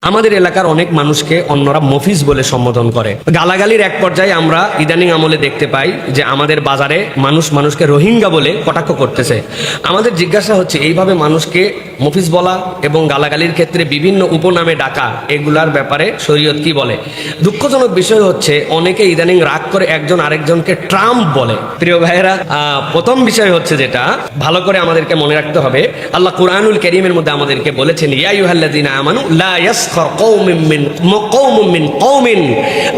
আমাদের এলাকার অনেক মানুষকে অন্যরা মফিজ বলে সম্বোধন করে। গালাগালির এক পর্যায়ে আমরা ইদানিং আমলে দেখতে পাই যে আমাদের বাজারে মানুষকে রোহিঙ্গা বলে কটাক্ষ করতেছে। আমাদের জিজ্ঞাসা হচ্ছে, এইভাবে মানুষকে মফিজ বলা এবং গালাগালির ক্ষেত্রে বিভিন্ন উপনামে ডাকা, এগুলার ব্যাপারে শরীয়ত কি বলে? দুঃখজনক বিষয় হচ্ছে অনেকে ইদানিং রাগ করে একজন আরেকজনকে ট্রাম্প বলে। প্রিয় ভাইয়েরা, প্রথম বিষয় হচ্ছে যেটা ভালো করে আমাদেরকে মনে রাখতে হবে, আল্লাহ কুরআনুল কারীমের মধ্যে আমাদেরকে বলেছেন, ইয়া আইয়ুহাল্লাযীনা আমানু লা ইয়াসখার কওমুম মিন কওমিন।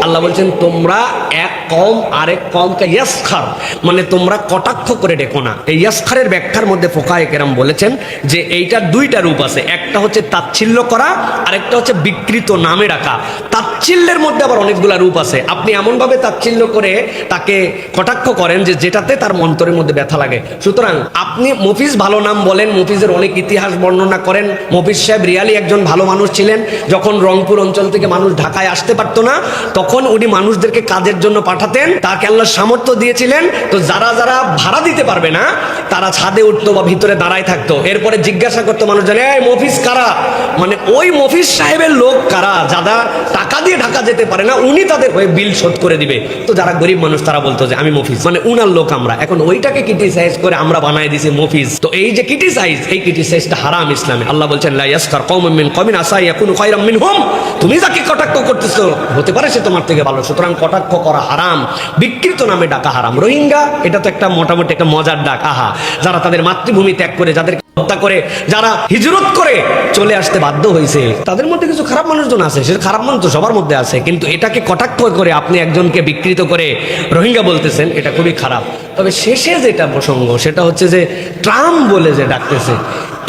আল্লাহ বলছেন তোমরা এক কওম আরেক কওমকে ইয়াসখার মানে তোমরা কটাক্ষ করে ডেকো না। এই ইয়াসখারের ব্যাখ্যার মধ্যে ফুকাহায়ে কেরাম বলেছেন যে এইটার দুইটা রূপ আছে, একটা হচ্ছে তাচ্ছিল্য করা, আরেকটা হচ্ছে বিকৃত নামে ডাকা। তাচ্ছিল্যের মধ্যে আবার অনেকগুলা রূপ আছে। আপনি এমনভাবে তাচ্ছিল্য করে তাকে কটাক্ষ করেন যে যেটাতে তার অন্তরের মধ্যে ব্যথা লাগে। সুতরাং আপনি মফিজ ভালো নাম বলেন, মফিজের অনেক ইতিহাস বর্ণনা করেন। মফিজ সাহেব রিয়ালি একজন ভালো মানুষ ছিলেন। যখন রংপুর অঞ্চল থেকে মানুষ ঢাকায় আসতে পারতো না, তখন উনি মানুষদেরকে কাজের জন্য পাঠাতেন। তাকে আল্লাহ সামর্থ্য দিয়েছিলেন, তো যারা যারা ভাড়া দিতে পারবে না তারা ছাদে উঠতো বা ভিতরে দাঁড়ায় থাকতো। এরপরে জিজ্ঞাসা করতো মানুষজন, এই মফিজ কারা? মানে ওই মফিজ সাহেবের লোক কারা যারা টাকা দিয়ে ঢাকা যেতে পারে না, উনি তাদের হয়ে বিল শোধ করে দিবে। তো যারা গরিব মানুষ তারা বলতো যে আমি মফিজ, মানে উনার লোক আমরা। এখন ওইটাকে ক্রিটিসাইজ করে আমরা বানাই দিছি মফিজ। তো এই যে ক্রিটিসাইজ, এই ক্রিটিসাইজটা হারাম ইসলামে। আল্লাহ বলছেন লা ইয়াসখার কওমুম মিন কওমিন আসা ইয়াকুনু খায়রাম মিনহুম। তুমি যাকে কটাক্ষ করতেছো হতে পারে সে তোমার থেকে ভালো। সুতরাং কটাক্ষ করা হারাম, বিকৃত নামে ডাকা হারাম। রোহিঙ্গা এটা তো একটা মোটামুটি একটা মজার ডাক। আহা, যারা তাদের মাতৃভূমি ত্যাগ করে, যাদের হত্যা করে, যারা হিজরত করে চলে আসতে বাধ্য হয়েছে, তাদের মধ্যে কিছু খারাপ মানুষজন আছে। সে খারাপ মানুষ তো সবার মধ্যে আছে, কিন্তু এটাকে কটাক্ষ করে আপনি একজনকে বিকৃত করে রোহিঙ্গা বলতেছেন, এটা খুবই খারাপ। তবে শেষে যেটা প্রসঙ্গ সেটা হচ্ছে যে ট্রাম্প বলে যে ডাকতেছে,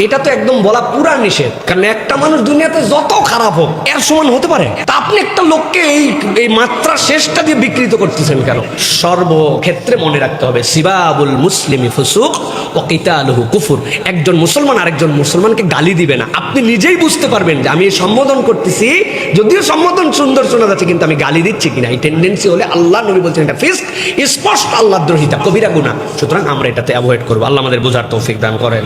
এটা তো একদম বলা পুরা নিষেধ। কারণ একটা মানুষ দুনিয়াতে যত খারাপ হোক এর সমান হতে পারে, তা আপনি একটা লোককে এই মাত্রা শেষটা দিয়ে বিকৃত করতেছেন কেন? সর্বক্ষেত্রে মনে রাখতে হবে, সিবাবুল মুসলিমি ফুসুক ওয়া কিতালুহু কুফর। একজন মুসলমান আরেকজন মুসলমানকে গালি দিবে না। আপনি নিজেই বুঝতে পারবেন যে আমি এই সম্বোধন করতেছি, যদিও সম্বোধন সুন্দর শোনা যাচ্ছে, কিন্তু আমি গালি দিচ্ছি কিনা। এই টেন্ডেন্সি হলে আল্লাহ নবী বলছেন এটা ফিস্ক, স্পষ্ট আল্লাহর দ্রোহিতা, কবিরা গুনাহ। সুতরাং আমরা এটাতে অ্যাভয়েড করবো। আল্লাহ আমাদের বোঝার তৌফিক দান করেন।